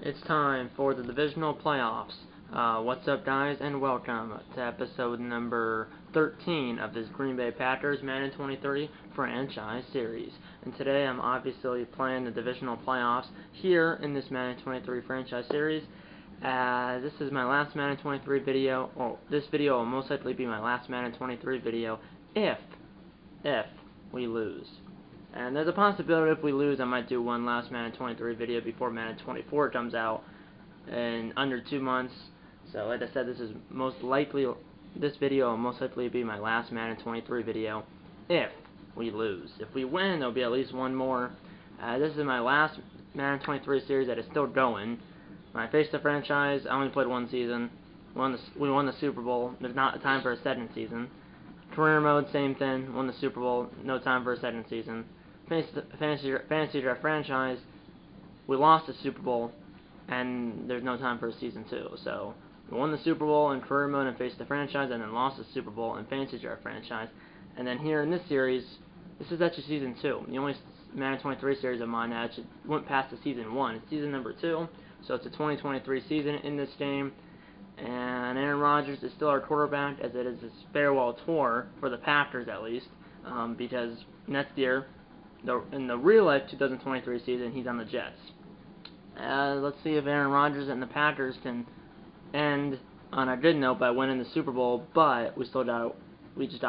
It's time for the divisional playoffs. What's up, guys, and welcome to episode number 13 of this Green Bay Packers Madden 23 franchise series. And today I'm obviously playing the divisional playoffs here in this Madden 23 franchise series. This is my last Madden 23 video. Well, this video will most likely be my last Madden 23 video if we lose. And there's a possibility if we lose, I might do one last Madden 23 video before Madden 24 comes out in under 2 months. So like I said, this video will most likely be my last Madden 23 video if we lose. If we win, there'll be at least one more. This is my last Madden 23 series that is still going. When I faced the franchise, I only played one season. We won the Super Bowl. There's not time for a second season. Career mode, same thing. Won the Super Bowl. No time for a second season. Fantasy Draft franchise, we lost the Super Bowl, and there's no time for a season 2. So we won the Super Bowl in career mode and faced the franchise, and then lost the Super Bowl in Fantasy Draft franchise. And then here in this series, this is actually season 2. The only Madden 23 series of mine that actually went past the season 1. It's season number 2, so it's a 2023 season in this game. And Aaron Rodgers is still our quarterback, as it is his farewell tour for the Packers at least, because next year, in the real-life 2023 season, he's on the Jets. Let's see if Aaron Rodgers and the Packers can end on a good note by winning the Super Bowl, but we just gotta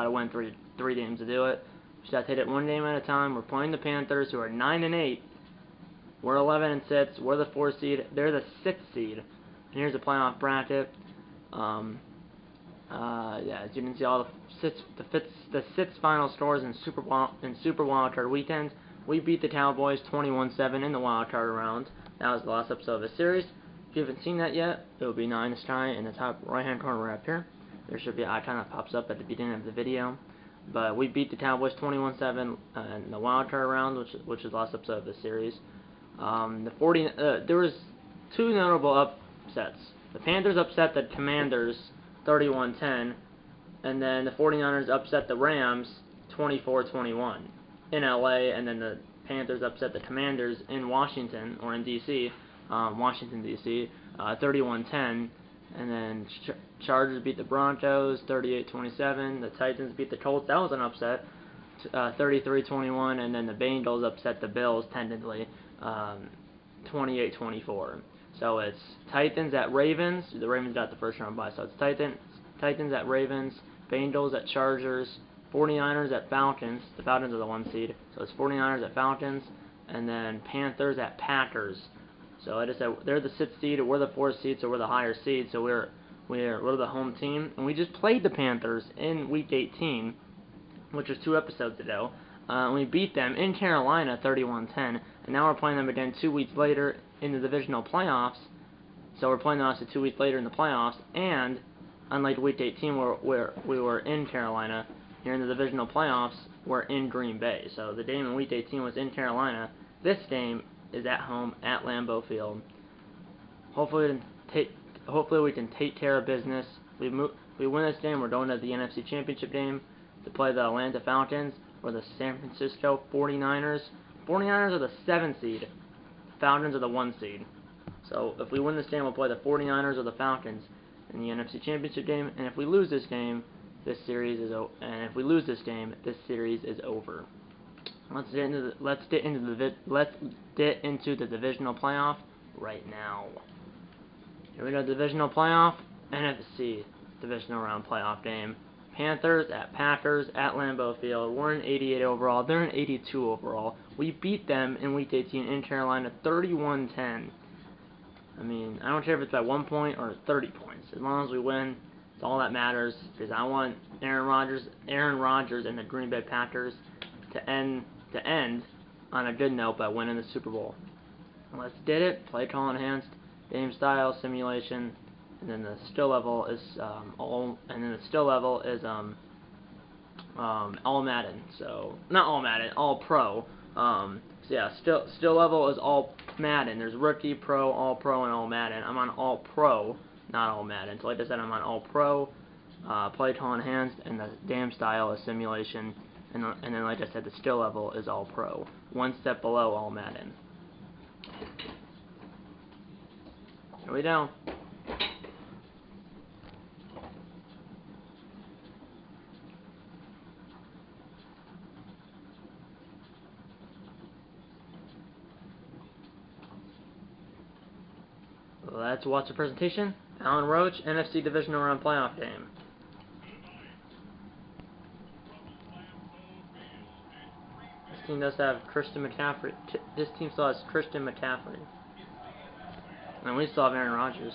win three games to do it. We just gotta take it one game at a time. We're playing the Panthers, who are 9-8. We're 11-6. We're the 4th seed. They're the 6th seed. And here's the playoff bracket. As you can see, all the six final scores in Super Wildcard Weekend. We beat the Cowboys 21-7 in the Wildcard round. That was the last episode of the series. If you haven't seen that yet, it will be 9 sky in the top right-hand corner right up here. There should be an icon that pops up at the beginning of the video. But we beat the Cowboys 21-7 in the Wildcard round, which is the last episode of the series. There was 2 notable upsets. The Panthers upset the Commanders 31-10, and then the 49ers upset the Rams 24-21 in LA, and then the Panthers upset the Commanders in Washington, or in DC, Washington DC, 31-10, and then Chargers beat the Broncos 38-27, the Titans beat the Colts, that was an upset, 33-21, and then the Bengals upset the Bills tentatively 28-24. So it's Titans at Ravens. The Ravens got the first round bye. So it's Titans at Ravens, Bengals at Chargers, 49ers at Falcons. The Falcons are the 1 seed. So it's 49ers at Falcons, and then Panthers at Packers. So I just said they're the 6th seed. We're the 4th seed, so we're the higher seed. So we're the home team, and we just played the Panthers in Week 18, which was 2 episodes ago. We beat them in Carolina 31-10, and now we're playing them again 2 weeks later in the divisional playoffs. So we're playing them actually 2 weeks later in the playoffs, and unlike Week 18 where we were in Carolina, here in the divisional playoffs, we're in Green Bay. So the game in Week 18 was in Carolina. This game is at home at Lambeau Field. Hopefully we can take care of business. We win this game, we're going to the NFC Championship game to play the Atlanta Falcons or the San Francisco 49ers. 49ers are the 7th seed. Falcons are the 1 seed. So if we win this game, we'll play the 49ers or the Falcons in the NFC Championship game. And if we lose this game, this series is over. Let's get into the divisional playoff right now. Here we go, divisional playoff, NFC divisional round playoff game. Panthers at Packers at Lambeau Field. We're in 88 overall. They're in 82 overall. We beat them in Week 18 in Carolina 31-10. I mean, I don't care if it's by 1 point or 30 points. As long as we win, it's all that matters. Because I want Aaron Rodgers and the Green Bay Packers to end on a good note by winning the Super Bowl. Let's get it. Play call enhanced, game style, simulation. And then the skill level is all Madden. So not all Madden, all pro. So yeah, skill level is all Madden. There's rookie, pro, all pro, and all Madden. I'm on all pro, not all Madden. So like I said, I'm on all pro. Play call enhanced, and the game style is simulation. And then like I said, the skill level is all pro. 1 step below all Madden. we go. Let's watch the presentation. Alan Roach, NFC Divisional Round Playoff Game. This team does have Christian McCaffrey. This team still has Christian McCaffrey. And we still have Aaron Rodgers.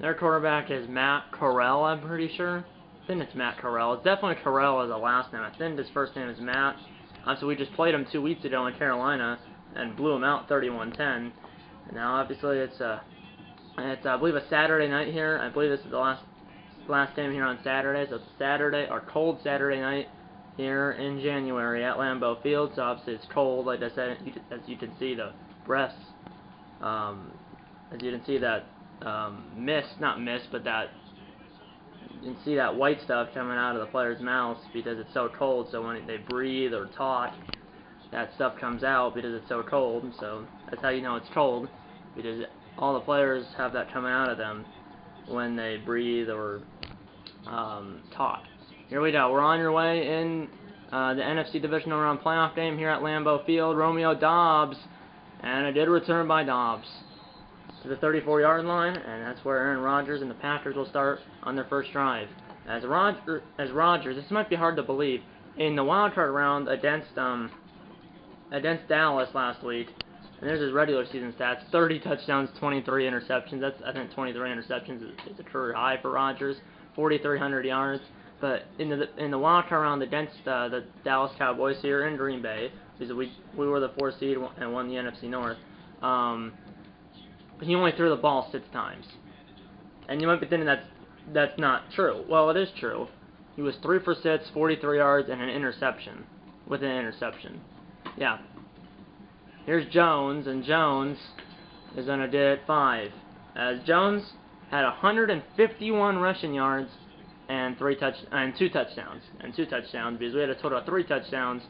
Their quarterback is Matt Corral, I'm pretty sure. I think it's Matt Corral. It's definitely Corral as a last name. I think his first name is Matt. So we just played him 2 weeks ago in Carolina and blew him out 31-10. And now obviously it's I believe a Saturday night here. I believe this is the last game here on Saturday. So it's Saturday, or cold Saturday night here in January at Lambeau Field. So obviously it's cold, like I said, as you can see the breaths. As you can see that not mist, but that you can see that white stuff coming out of the players' mouths because it's so cold. So when they breathe or talk, that stuff comes out because it's so cold. So that's how you know it's cold, because all the players have that coming out of them when they breathe or talk. Here we go. We're on your way in the NFC Divisional Round Playoff game here at Lambeau Field. Romeo Doubs, and it did return by Doubs to the 34-yard line, and that's where Aaron Rodgers and the Packers will start on their first drive. As Rodgers, this might be hard to believe, in the wildcard round against Dallas last week, and there's his regular season stats: 30 touchdowns, 23 interceptions. I think 23 interceptions is a career high for Rodgers. 4,300 yards. But in the wildcard round against the Dallas Cowboys here in Green Bay, because we were the 4th seed and won the NFC North. He only threw the ball 6 times. And you might be thinking that's not true. Well, it is true. He was 3 for 6, 43 yards, and an interception. With an interception. Yeah. Here's Jones, and Jones is going to do it 5. As Jones had 151 rushing yards and 2 touchdowns. And 2 touchdowns, because we had a total of 3 touchdowns.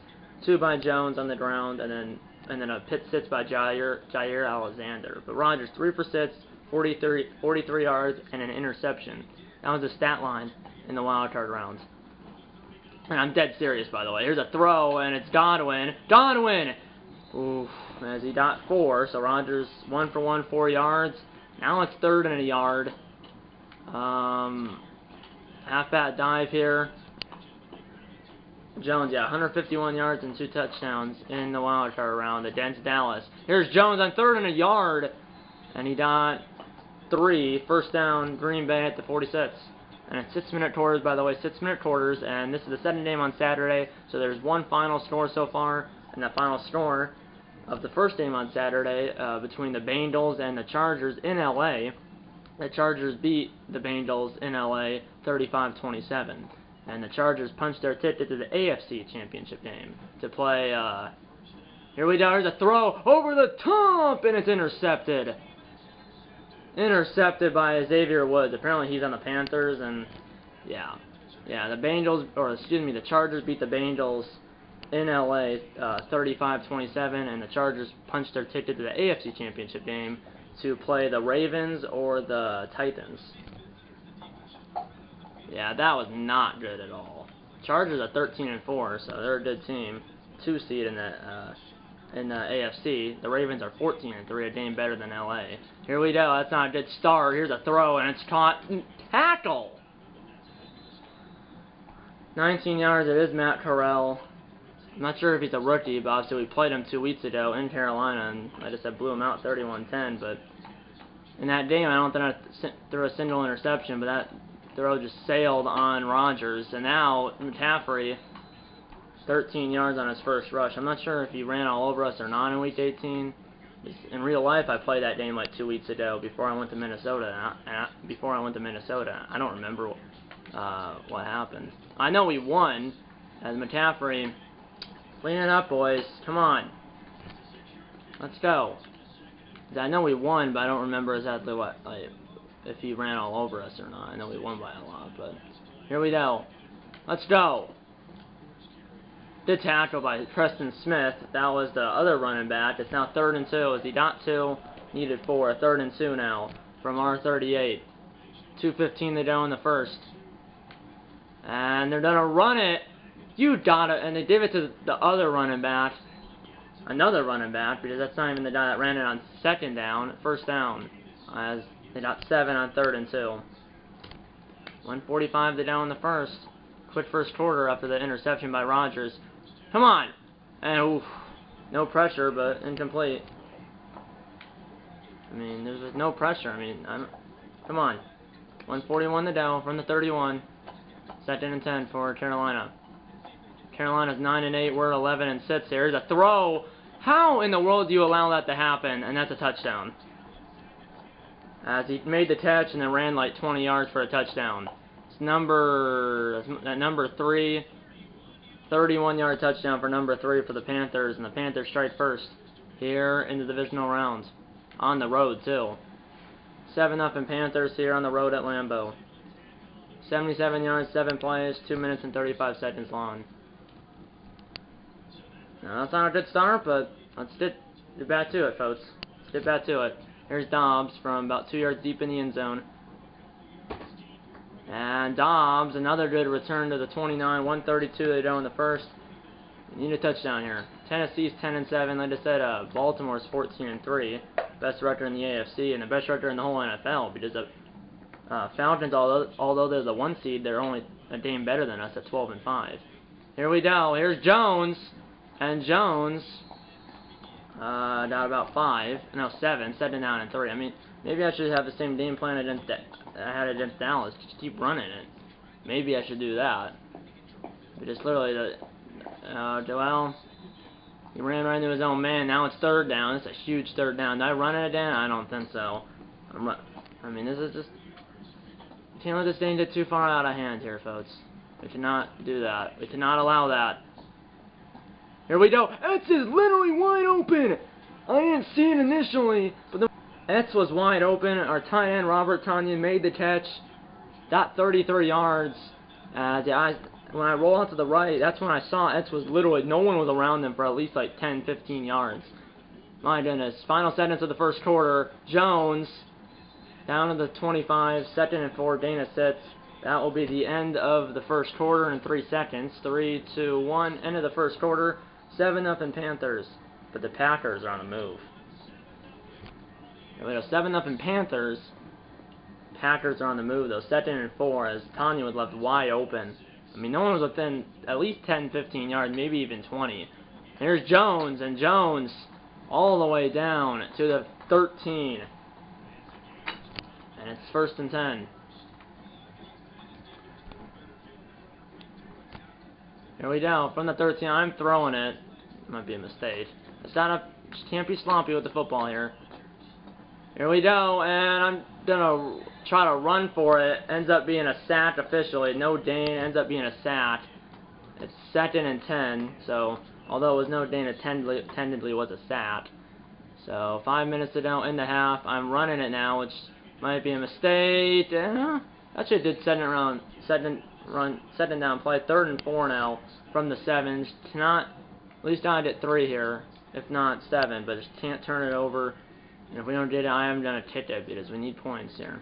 2 by Jones on the ground, and then a pick 6 by Jair Alexander. But Rodgers, 3 for 6, 43 yards, and an interception. That was the stat line in the wildcard round. And I'm dead serious, by the way. Here's a throw, and it's Godwin. Godwin! Oof, as he got 4, so Rodgers 1 for 1, 4 yards. Now it's 3rd and a yard. Half-bat dive here. Jones, yeah, 151 yards and 2 touchdowns in the wild card round against Dallas. Here's Jones on 3rd and a yard, and he got 3. First down, Green Bay at the 46. And it's 6-minute quarters, by the way, 6-minute quarters, and this is the 7th game on Saturday, so there's 1 final score so far, and the final score of the first game on Saturday between the Bengals and the Chargers in L.A. The Chargers beat the Bengals in L.A. 35-27. And the Chargers punched their ticket to the AFC Championship game to play, here we go, here's a throw over the top, and it's intercepted. Intercepted by Xavier Woods. Apparently he's on the Panthers, and yeah, the Chargers beat the Bengals in LA 35-27, and the Chargers punched their ticket to the AFC Championship game to play the Ravens or the Titans. Yeah, that was not good at all. Chargers are 13-4, so they're a good team. 2 seed in the AFC. The Ravens are 14-3, a game better than LA. Here we go. That's not a good start. Here's a throw, and it's caught. Tackle. 19 yards. It is Matt Corral. I'm not sure if he's a rookie, but obviously we played him 2 weeks ago in Carolina, and I just blew him out 31-10. But in that game, I don't think I threw a single interception, but that throw just sailed on Rodgers. And now McCaffrey, 13 yards on his first rush. I'm not sure if he ran all over us or not in Week 18, In real life, I played that game like 2 weeks ago before I went to Minnesota. I don't remember what happened. I know we won, as McCaffrey. Clean it up, boys. Come on. Let's go. I know we won, but I don't remember exactly what, like, if he ran all over us or not. I know we won by a lot, but here we go. Let's go. Good tackle by Preston Smith. That was the other running back. It's now 3rd and 2. As he got 2, needed 4. 3rd and 2 now from our 38. 2:15 to go in the first. And they're gonna run it. You got it. And they give it to the other running back. Another running back, because that's not even the guy that ran it on 2nd down. 1st down. As they got 7 on 3rd and 2. 1:45 to go in the first. Quick first quarter after the interception by Rodgers. Come on! And oof, no pressure, but incomplete. I mean, there's just no pressure. I mean, come on. 1:41 to go from the 31. 2nd and 10 for Carolina. Carolina's 9 and 8. We're 11 and 6 here. There's a throw. How in the world do you allow that to happen? And that's a touchdown. As he made the catch and then ran like 20 yards for a touchdown. It's number 3. 31-yard touchdown for number 3 for the Panthers, and the Panthers strike first here in the divisional round. On the road, too. 7-0 Panthers here on the road at Lambeau. 77 yards, 7 plays, 2 minutes and 35 seconds long. Now, that's not a good start, but let's get back to it, folks. Let's get back to it. Here's Dobbs from about 2 yards deep in the end zone. And Dobbs, another good return to the 29, 132 they go in the first. You need a touchdown here. Tennessee's 10 and 7. Like I said, Baltimore's 14 and 3. Best record in the AFC and the best record in the whole NFL, because the Falcons, although they're the 1 seed, they're only a game better than us at 12 and 5. Here we go. Here's Jones, and Jones got about 7 down and 3. I mean, maybe I should have the same game plan I had against Dallas. Just keep running it. Maybe I should do that. But just literally, Joel, he ran right into his own man. Now it's 3rd down. It's a huge 3rd down. Did I run it again? I don't think so. I mean, this is just... You can't let this thing get too far out of hand here, folks. We cannot do that. We cannot allow that. Here we go. Etz is literally wide open. I didn't see it initially, but the Etz was wide open. Our tight end, Robert Tonyan, made the catch. Got 33 yards. When I roll out to the right, that's when I saw Etz was literally, no one was around him for at least like 10, 15 yards. My goodness. Final seconds of the first quarter. Jones, down to the 25, 2nd and 4, Dana sits. That will be the end of the first quarter in 3 seconds. 3, 2, 1, end of the first quarter. 7-0 Panthers. But the Packers are on the move. We have 7-0 Panthers. Packers are on the move, though. 2nd and 4, as Tanya was left wide open. I mean, no one was within at least 10, 15 yards, maybe even 20. Here's Jones, and Jones all the way down to the 13. And it's 1st and 10. Here we go. From the 13, I'm throwing it. Might be a mistake. Just can't be sloppy with the football here. Here we go, and I'm gonna try to run for it. Ends up being a sack officially. No gain. Ends up being a sack. It's 2nd and 10. So although it was no gain, it tentatively was a sack. So 5 minutes to go in the half. I'm running it now, which might be a mistake. Actually, did second down play. 3rd and 4 now from the 7. Cannot, at least I get 3 here, if not 7, but just can't turn it over. And if we don't get it, I am going to kick it because we need points here.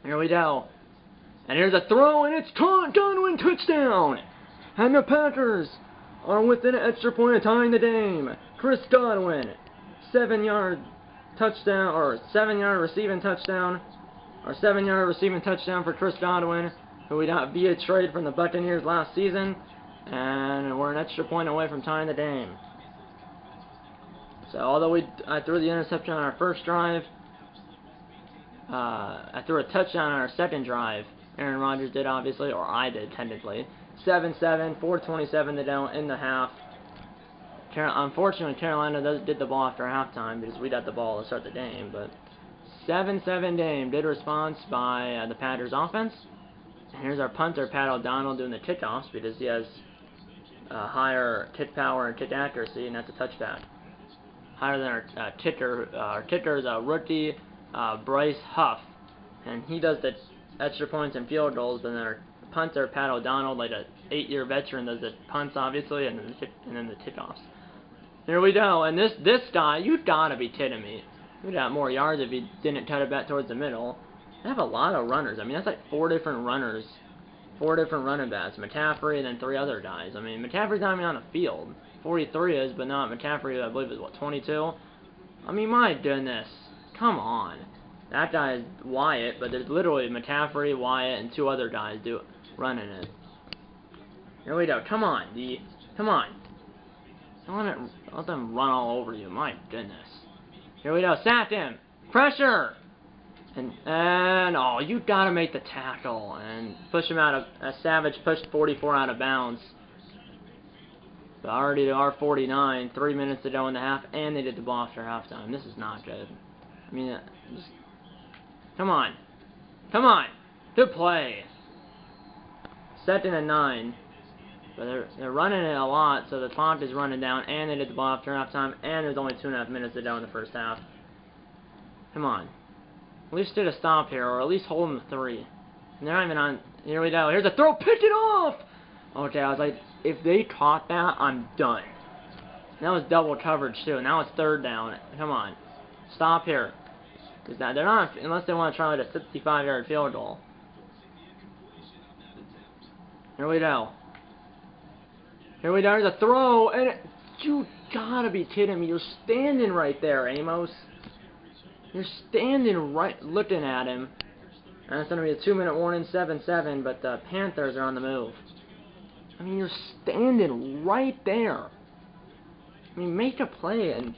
Here we go. And here's a throw, and it's caught. Godwin, touchdown. And the Packers are within an extra point of tying the game. Chris Godwin, 7-yard touchdown, or 7-yard receiving touchdown. Or 7-yard receiving touchdown for Chris Godwin, who we got via trade from the Buccaneers last season. And we're an extra point away from tying the game. So although I threw the interception on our first drive, I threw a touchdown on our second drive. Aaron Rodgers did, obviously, or I did, technically. 7-7, 4:27 to go in the half. Unfortunately, Carolina did the ball after halftime because we got the ball to start the game. But 7-7 game. Good response by the Panthers offense. And here's our punter, Pat O'Donnell, doing the kickoffs because he has higher kick power and kick accuracy, and that's a touchback. Higher than our kicker. Our kicker is a rookie, Bryce Huff, and he does the extra points and field goals. And then our punter, Pat O'Donnell, like a 8-year veteran, does the punts obviously, and then the kickoffs. Here we go, and this guy, you've got to be kidding me. We'd have more yards if he didn't cut it back towards the middle. They have a lot of runners. I mean, that's like 4 different runners. 4 different running backs. McCaffrey and then 3 other guys. I mean, McCaffrey's not even on the field. 43 is, but not McCaffrey, I believe, is, what, 22? I mean, my goodness. Come on. That guy is Wyatt, but there's literally McCaffrey, Wyatt, and 2 other guys running it. Here we go. Come on, D. Come on. Don't let them run all over you. My goodness. Here we go. Sack him. Pressure. And oh, you gotta make the tackle and push him out of Savage pushed 44 out of bounds. But already to our 49, 3 minutes to go in the half, and they did the ball after halftime. This is not good. I mean, just, come on, good play. 2nd and 9, but they're running it a lot, so the clock is running down, and they did the ball after halftime, and there's only 2.5 minutes to go in the first half. Come on. At least get a stop here, or at least hold them to 3. And they're not even on. Here we go. Here's a throw. Pick it off! Okay, I was like, if they caught that, I'm done. And that was double coverage, too. Now it's 3rd down. Come on. Stop here. Because they're not, unless they want to try like a 65-yard field goal. Here we go. Here we go. Here's a throw. And you gotta be kidding me. You're standing right there, Amos. You're standing right, looking at him. And it's going to be a 2-minute warning, 7-7, but the Panthers are on the move. I mean, you're standing right there. I mean, make a play, and,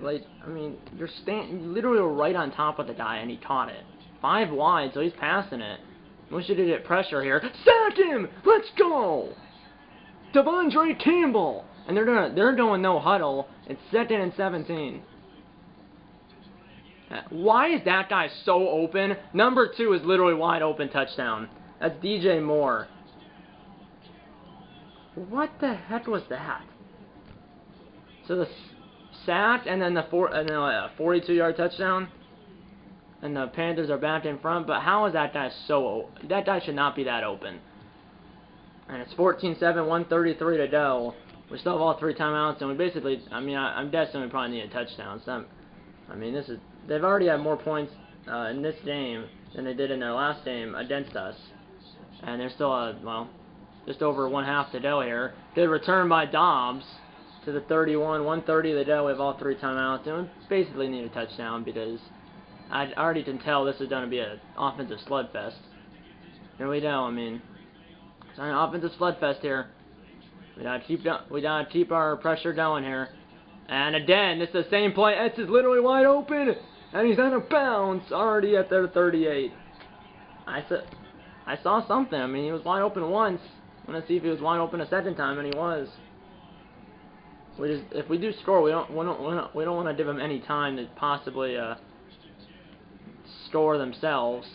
like, I mean, you're literally right on top of the guy, and he caught it. 5 wide, so he's passing it. Wish you did get pressure here. Sack him! Let's go! Devondre Campbell! And they're going no huddle. It's 2nd and 17. Why is that guy so open? Number 2 is literally wide open touchdown. That's DJ Moore. What the heck was that? So the sack and then the 42-yard touchdown, and the Panthers are back in front. But how is that guy so open? That guy should not be that open. And it's 14-7, 1:33 to go. We still have all 3 timeouts, and we basically, I mean, I'm guessing we probably need a touchdown. So, I mean, they've already had more points in this game than they did in their last game against us. And they're still, well, just over 1/2 to go here. Good return by Dobbs to the 31, 1:30 to go. We have all 3 timeouts. And we basically need a touchdown because I already can tell this is going to be an offensive slugfest. Here we go. I mean, it's an offensive slugfest here. We gotta keep our pressure going here. And again, it's the same play. It's just literally wide open, and he's out of bounds already at their 38. I saw something. I mean, he was wide open once. I'm gonna see if he was wide open a 2nd time, and he was. If we do score, we don't want to give them any time to possibly score themselves.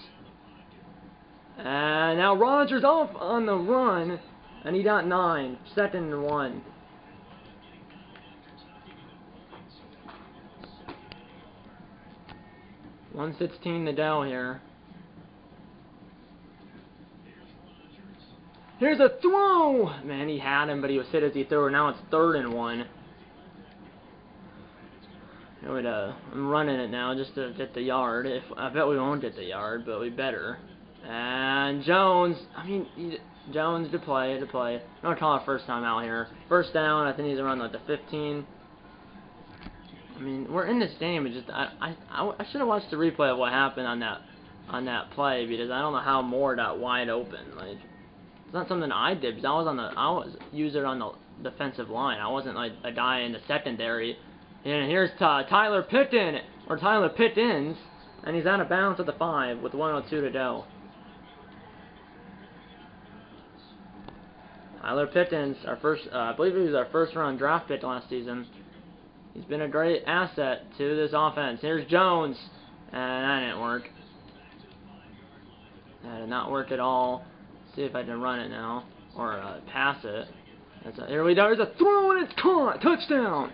And now Rodgers off on the run, and he got 9. 2nd and 1. $1:16 to go here. Here's a throw! Man, he had him, but he was hit as he threw it. Now it's 3rd and 1. I'm running it now just to get the yard. I bet we won't get the yard, but we better. And Jones, I mean, Jones to play. I'm gonna call it first time out here. 1st down. I think he's around like the 15. I mean, we're in this game. It's just I should have watched the replay of what happened on that play because I don't know how Moore got wide open. Like, it's not something I did because I was user on the defensive line. I wasn't like a guy in the secondary. And here's Tyler Pittens, and he's out of bounds at the 5 with 1:02 to go. Tyler Pickens, our first, I believe he was our first-round draft pick last season. He's been a great asset to this offense. Here's Jones, and that didn't work. That did not work at all. Let's see if I can run it now, or pass it. Here we go. There's a throw, and it's caught. Touchdown,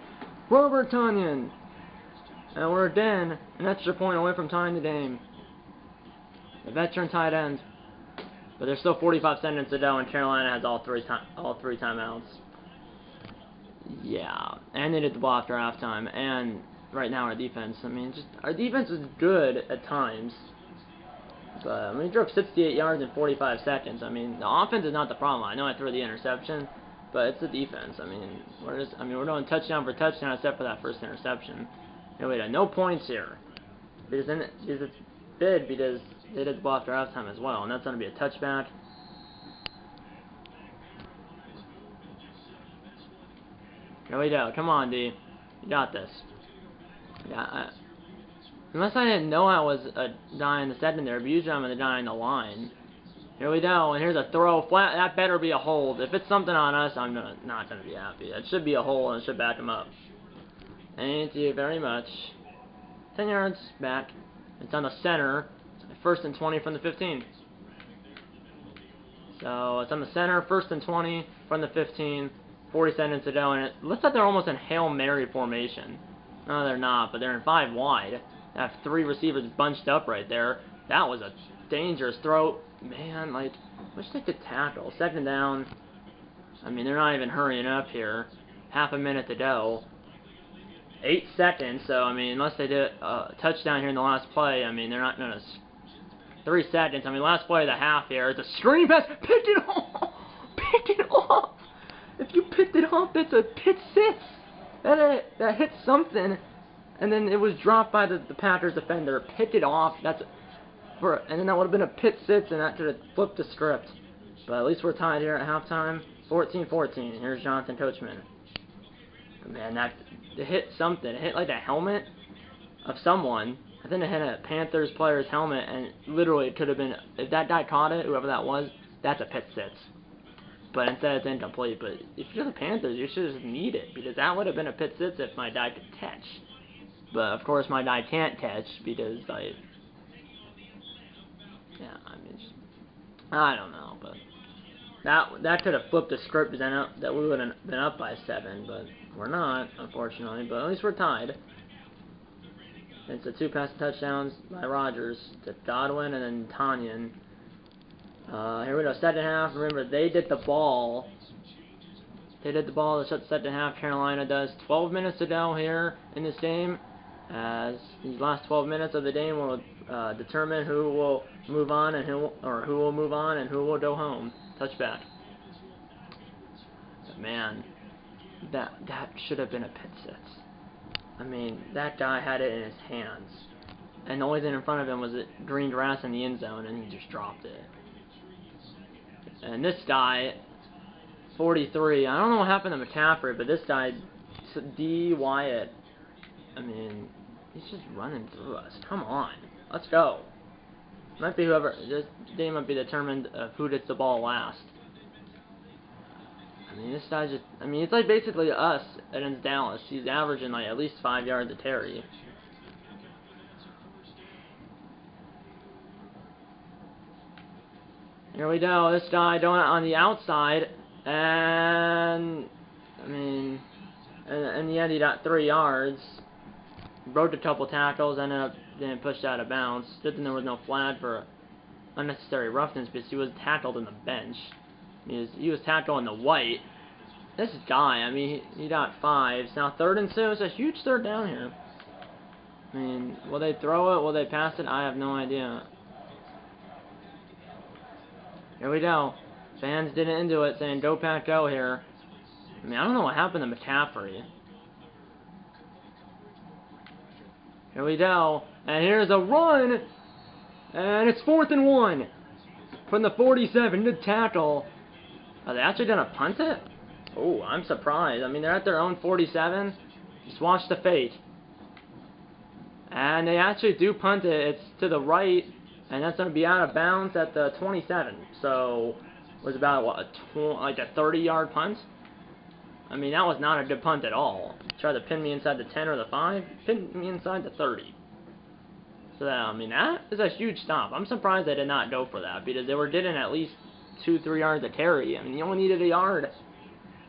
Robert Tonyan. And we're again an extra point away from tying the game. The veteran tight end. But there's still 45 seconds to go, and Carolina has all three timeouts. Yeah, and they did the ball after halftime. And right now our defense, I mean, our defense is good at times. But I mean, we drove 68 yards in 45 seconds. I mean, the offense is not the problem. I know I threw the interception, but it's the defense. I mean, we're doing touchdown for touchdown except for that first interception. And we had no points here because it's bid because they did the ball after halftime as well, and that's going to be a touchback. Here we go. Come on, D. You got this. Yeah. Unless I didn't know I was a guy in the secondary, but usually I'm the guy in the line. Here we go, and here's a throw. Flat. That better be a hold. If it's something on us, I'm not gonna be happy. It should be a hold, and it should back him up. Thank you very much. 10 yards back. It's on the center. First and 20 from the 15. So it's on the center. First and 20 from the 15. 40 seconds to go, and it looks like they're almost in Hail Mary formation. No, they're not, but they're in 5 wide. They have 3 receivers bunched up right there. That was a dangerous throw. Man, like, wish they could tackle. Second down. I mean, they're not even hurrying up here. Half a minute to go. 8 seconds, so, I mean, unless they did a touchdown here in the last play, I mean, they're not going to... 3 seconds. I mean, last play of the half here. It's a screen pass. Pick it off! Pick it off! If you picked it off, it's a pick 6. That hit something, and then it was dropped by the Packers defender. Pick it off. And then that would have been a pick 6, and that could have flipped the script. But at least we're tied here at halftime. 14-14. Here's Jonathan Coachman. Man, it hit something. It hit like a helmet of someone. I think it hit a Panthers player's helmet, and literally it could have been, if that guy caught it, whoever that was, that's a pick 6. But instead it's incomplete. But if you're the Panthers, you should just need it, because that would have been a pick 6 if my guy could catch. But of course my guy can't catch because I don't know, but that could have flipped the script that we would have been up by 7, but we're not, unfortunately. But at least we're tied. It's the 2 passing touchdowns by Rodgers to Godwin and then Tonyan. Here we go, second half. Remember, they did the ball. They did the ball to shut the second half. Carolina does. 12 minutes to go here in this game. As these last 12 minutes of the game will determine who will move on and who will move on and who will go home. Touchback. But man, that should have been a pick 6. I mean, that guy had it in his hands, and the only thing in front of him was green grass in the end zone, and he just dropped it. And this guy, 43, I don't know what happened to McCaffrey, but this guy, D. Wyatt, I mean, he's just running through us. Come on, let's go. Might be whoever. This game might be determined of who gets the ball last. I mean, this guy's just. I mean, it's like basically us against Dallas. He's averaging like at least 5 yards a carry. Here we go. This guy going on the outside, and I mean, in the end he got 3 yards. Broke a couple tackles, ended up getting pushed out of bounds. Good thing there was no flag for unnecessary roughness because he was tackled on the bench. He was tackled on the white. This guy, I mean, he got 5. It's now 3rd and 2. It's a huge third down here. I mean, will they throw it? Will they pass it? I have no idea. Here we go. Fans didn't into it, saying go Pack go here. I mean, I don't know what happened to McCaffrey. Here we go. And here's a run. And it's 4th and 1. From the 47. Good tackle. Are they actually going to punt it? Oh, I'm surprised. I mean, they're at their own 47. Just watch the fate. And they actually do punt it. It's to the right. And that's going to be out of bounds at the 27. So, was about, what, like a 30-yard punt? I mean, that was not a good punt at all. Tried to pin me inside the 10 or the 5, pinned me inside the 30. So, that, I mean, that is a huge stop. I'm surprised they did not go for that, because they were getting at least 2-3 yards of carry. I mean, you only needed a yard.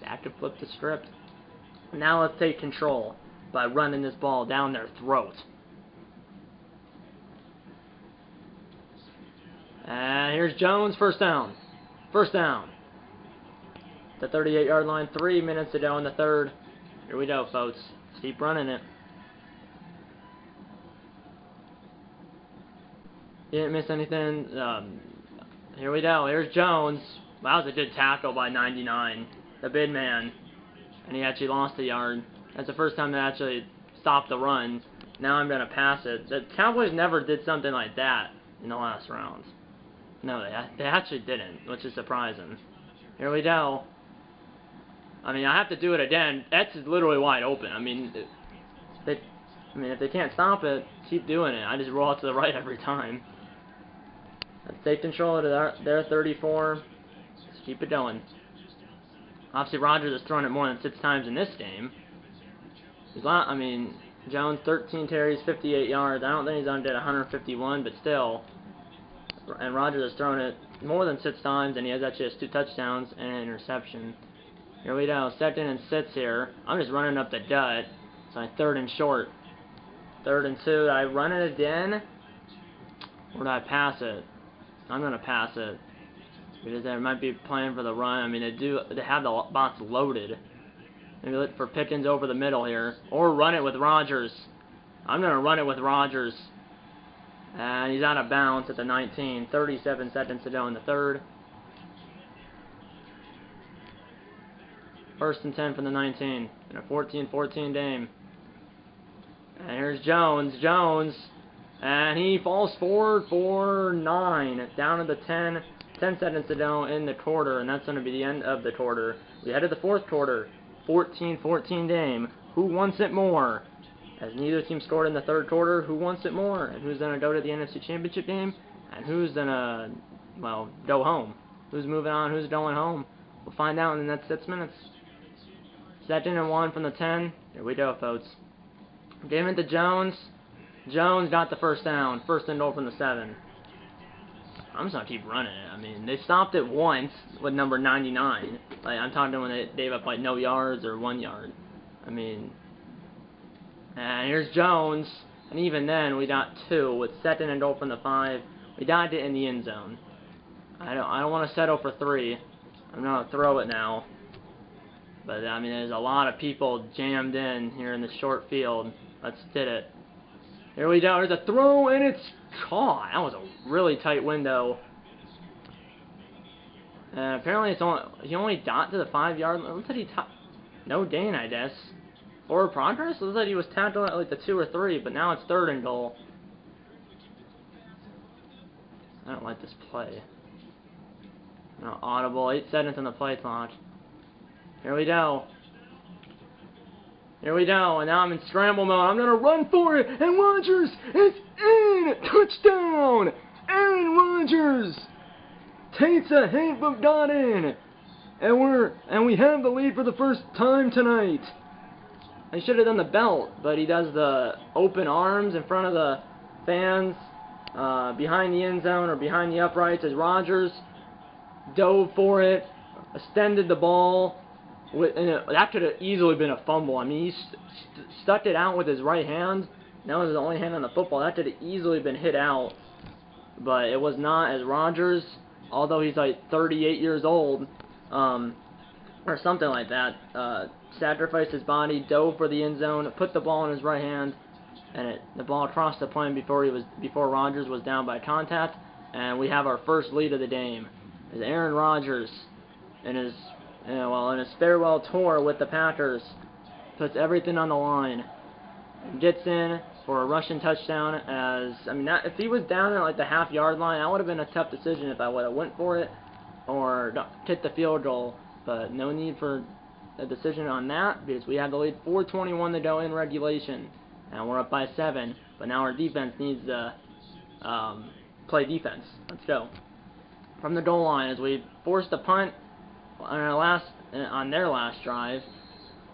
That could flip the script. Now let's take control by running this ball down their throat. And here's Jones, first down. First down. The 38-yard line, 3 minutes to go in the third. Here we go, folks. Let's keep running it. Didn't miss anything. Here we go. Here's Jones. That was a good tackle by 99, the big man. And he actually lost a yard. That's the first time they actually stopped the run. Now I'm going to pass it. The Cowboys never did something like that in the last round. No, they actually didn't, which is surprising. Here we go. I mean, I have to do it again. X is literally wide open. I mean, if they can't stop it, keep doing it. I just roll out to the right every time. Let's take control of their 34. Let's keep it going. Obviously, Rodgers has thrown it more than 6 times in this game. I mean, Jones, 13 carries, 58 yards. I don't think he's under 151, but still. And Rodgers has thrown it more than 6 times, and he actually has 2 touchdowns and an interception. Here we go, 2nd and 6 here. I'm just running up the gut. It's my 3rd and short. 3rd and 2. Did I run it again? Or did I pass it? I'm going to pass it. Because they might be playing for the run. I mean, they have the box loaded. Maybe look for Pickens over the middle here. Or run it with Rodgers. I'm going to run it with Rodgers. And he's out of bounds at the 19. 37 seconds to go in the third. 1st and 10 from the 19. In a 14-14 game. And here's Jones. Jones. And he falls forward for 9. Down to the 10. 10 seconds to go in the quarter. And that's going to be the end of the quarter. We head to the 4th quarter. 14-14 game. Who wants it more? As neither team scored in the 3rd quarter, who wants it more? And who's going to go to the NFC Championship game? And who's going to, well, go home? Who's moving on? Who's going home? We'll find out in the next 6 minutes. 2nd and 1 from the 10. Here we go, folks. Gave it to Jones. Jones got the first down. 1st and goal from the 7. I'm just going to keep running it. I mean, they stopped it once with number 99. Like, I'm talking when they gave up, like, no yards or 1 yard. I mean... And here's Jones, and even then we got 2 with 2nd and goal from the 5. We got it in the end zone. I don't want to settle for 3. I'm gonna throw it now. But I mean, there's a lot of people jammed in here in the short field. Let's get it. Here we go. There's a throw, and it's caught. That was a really tight window. And apparently he only got to the 5-yard line. Looks like no gain, I guess. Forward progress? It looks like he was tackled at like the 2 or 3, but now it's 3rd and goal. I don't like this play. No, audible. 8 seconds on the play clock. Here we go. Here we go. And now I'm in scramble mode. I'm going to run for it. And Rodgers is in. Touchdown. Aaron Rodgers takes a hit but got in. And we have the lead for the first time tonight. He should have done the belt, but he does the open arms in front of the fans behind the end zone or behind the uprights as Rodgers dove for it, extended the ball. That could have easily been a fumble. I mean, he stuck it out with his right hand. That was his only hand on the football. That could have easily been hit out, but it was not, as Rodgers, although he's like 38 years old, or something like that, sacrificed his body, dove for the end zone, put the ball in his right hand, and the ball crossed the plane before Rodgers was down by contact, and we have our first lead of the game. As Aaron Rodgers, in his farewell tour with the Packers, puts everything on the line, and gets in for a rushing touchdown. If he was down at like the half-yard line, that would have been a tough decision if I would have went for it or kicked the field goal. But no need for a decision on that because we have the lead. 4:21 to go in regulation, and we're up by 7. But now our defense needs to play defense. Let's go. from the goal line as we forced a punt on their last drive.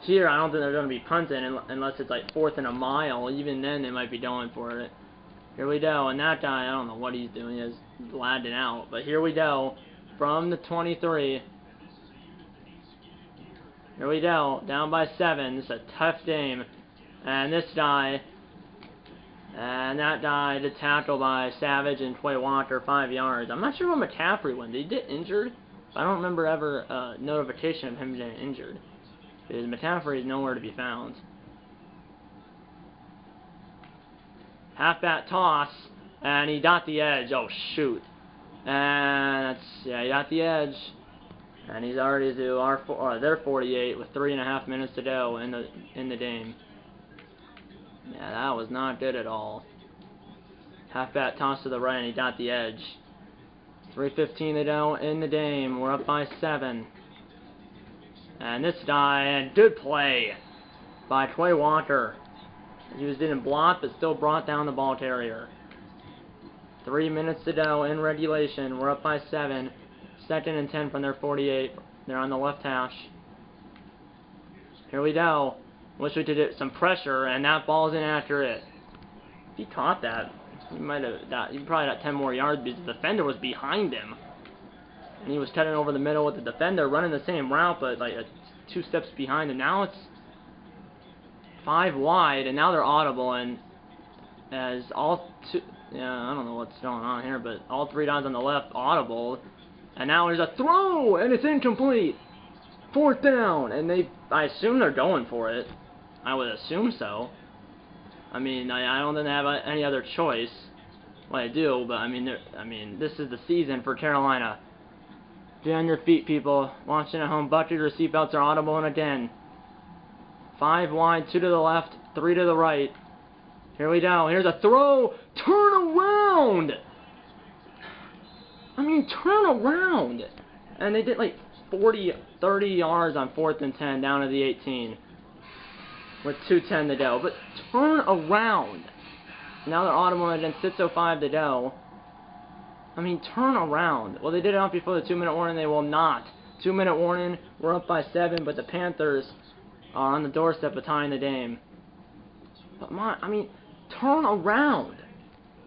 Here, I don't think they're going to be punting unless it's like 4th and a mile. Even then, they might be going for it. Here we go, and that guy, I don't know what he's doing. He's landing out. But here we go, from the 23. Here we go, down by 7. This is a tough game. And this guy, and that guy, the tackle by Savage and Quay Walker, 5 yards. I'm not sure what McCaffrey went. Did he get injured? I don't remember ever notification of him getting injured. Because McCaffrey is nowhere to be found. Halfback toss, and he got the edge. Oh shoot! And he got the edge, and he's already to their 48 with 3.5 minutes to go in the game. Yeah, that was not good at all. Halfback toss to the right, and he got the edge. 3:15 to go in the game. We're up by 7. And this guy, and good play by Quay Walker. He didn't block, but still brought down the ball carrier. 3 minutes to go in regulation. We're up by 7. 2nd and 10 from their 48. They're on the left hash. Here we go. Wish we could get some pressure, and that ball's inaccurate. If he caught that, he probably got 10 more yards because the defender was behind him. And he was cutting over the middle with the defender, running the same route, but like 2 steps behind him. Now it's 5 wide, and now they're audible, and as I don't know what's going on here, but all 3 guys on the left audible, and now there's a throw, and it's incomplete. 4th down, and I assume they're going for it. I would assume so. I mean, I don't think they have any other choice. Well, I do, but I mean, this is the season for Carolina. Get on your feet, people. Watching at home, buckle your seatbelts are audible, and again. 5 wide, 2 to the left, 3 to the right. Here we go. Here's a throw. Turn around! I mean, turn around! And they did like 30 yards on 4th and 10 down to the 18. With 2:10 to go. But turn around! Now they're audible and then 6:05 to go. I mean, turn around. Well, they did it out before the 2-minute warning. They will not. 2-minute warning. We're up by 7, but the Panthers are on the doorstep of tying the game. But I mean, turn around.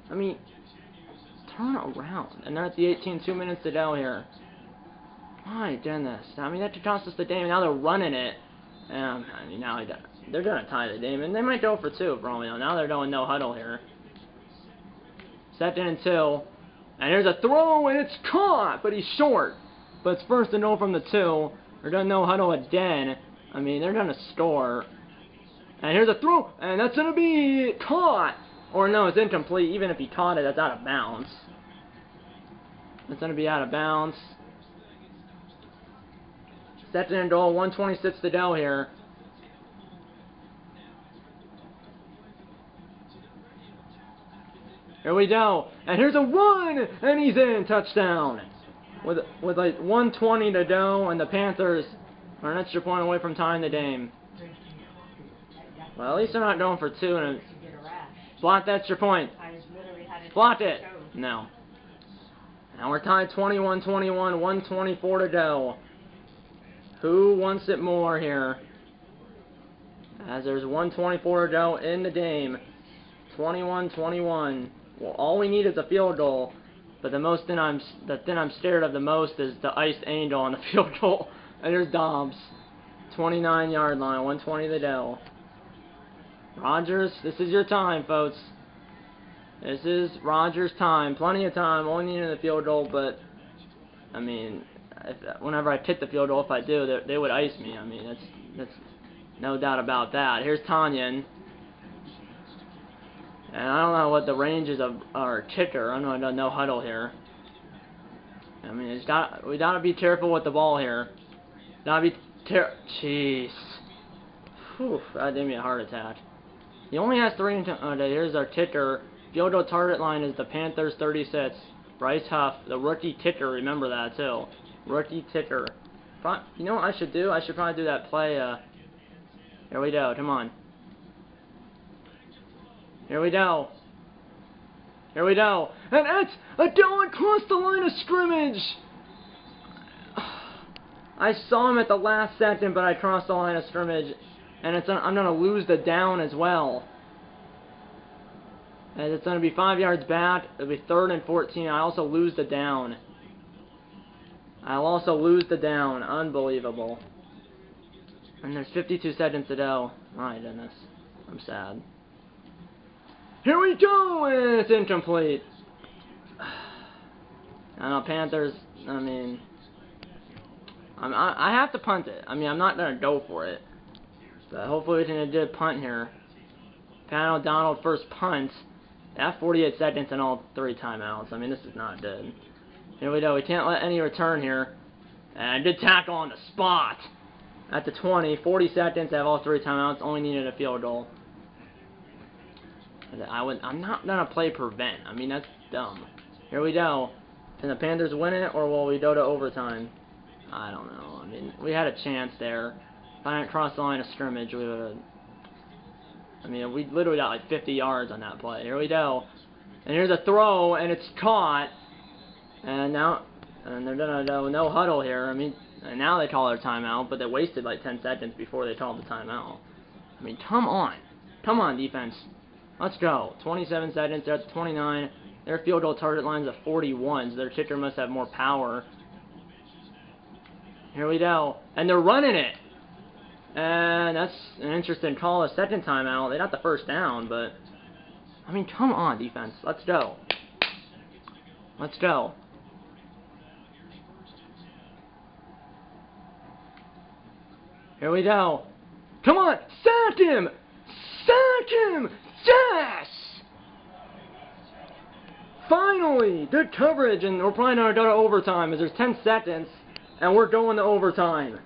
I mean, turn around. And they're at the 18, 2 minutes to go here. My goodness. I mean, that could cost us the game. Now they're running it. I mean, now they're going to tie the game. And they might go for 2 for all we know. Now they're going no huddle here. 2nd and 2. And here's a throw, and it's caught, but he's short. But it's 1st and 0 from the 2. They're going no huddle again. I mean, they're going to score. And here's a throw, and that's going to be caught. Or no, it's incomplete. Even if he caught it, that's out of bounds. It's going to be out of bounds. 2nd and goal, 1:26 to go here. Here we go, and here's a run, and he's in, touchdown. With like 1:20 to go, and the Panthers are an extra point away from tying the game. Well, at least they're not going for 2. And block that extra point. Block it. No. Now we're tied 21-21, 1:24 to go. Who wants it more here? As there's 1:24 to go in the game. 21-21. Well, all we need is a field goal, but the thing I'm scared of the most is the iced angel on the field goal. And there's Dobbs, 29-yard line, 1:20 to go. Rodgers, this is your time, folks. This is Rodgers' time. Plenty of time. Only needing the field goal, but I mean, whenever I kick the field goal, if I do, they would ice me. I mean, that's no doubt about that. Here's Tanyan. And I don't know what the range is of our kicker. I know no huddle here. I mean, we gotta be careful with the ball here. Gotta be Jeez. Whew, that gave me a heart attack. He only has 3. Here's our kicker. Field goal target line is the Panthers 36. Bryce Huff, the rookie kicker. Remember that too. Rookie kicker. You know what I should do? I should probably do that play. Here we go. Come on. Here we go. Here we go. And it's a Dillon across the line of scrimmage. I saw him at the last second, but I crossed the line of scrimmage. And I'm going to lose the down as well. And it's going to be 5 yards back. It'll be 3rd and 14. I also lose the down. I'll also lose the down. Unbelievable. And there's 52 seconds to go. My goodness. I'm sad. Here we go! And it's incomplete. I know, Panthers, I mean... I have to punt it. I mean, I'm not going to go for it. But hopefully we can do a punt here. Pat O'Donnell first punt. At 48 seconds and all 3 timeouts. I mean, this is not good. Here we go. We can't let any return here. And good tackle on the spot. At the 20. 40 seconds. I have all 3 timeouts. Only needed a field goal. I'm not going to play prevent. I mean, that's dumb. Here we go. Can the Panthers win it, or will we go to overtime? I don't know. I mean, we had a chance there. If I hadn't crossed the line of scrimmage, we would have... I mean, we literally got like 50 yards on that play. Here we go. And here's a throw, and it's caught. And now, they're going to go no huddle here. I mean, and now they call their timeout, but they wasted like 10 seconds before they called the timeout. I mean, come on. Come on, defense. Let's go. 27 seconds. They're at 29. Their field goal target line's at 41, so their kicker must have more power. Here we go. And they're running it. And that's an interesting call. A second timeout. They got the first down, but... I mean, come on, defense. Let's go. Let's go. Here we go. Come on! Sack him! Sack him! Yes! Finally! Good coverage, and we're probably going to go to overtime as there's 10 seconds, and we're going to overtime.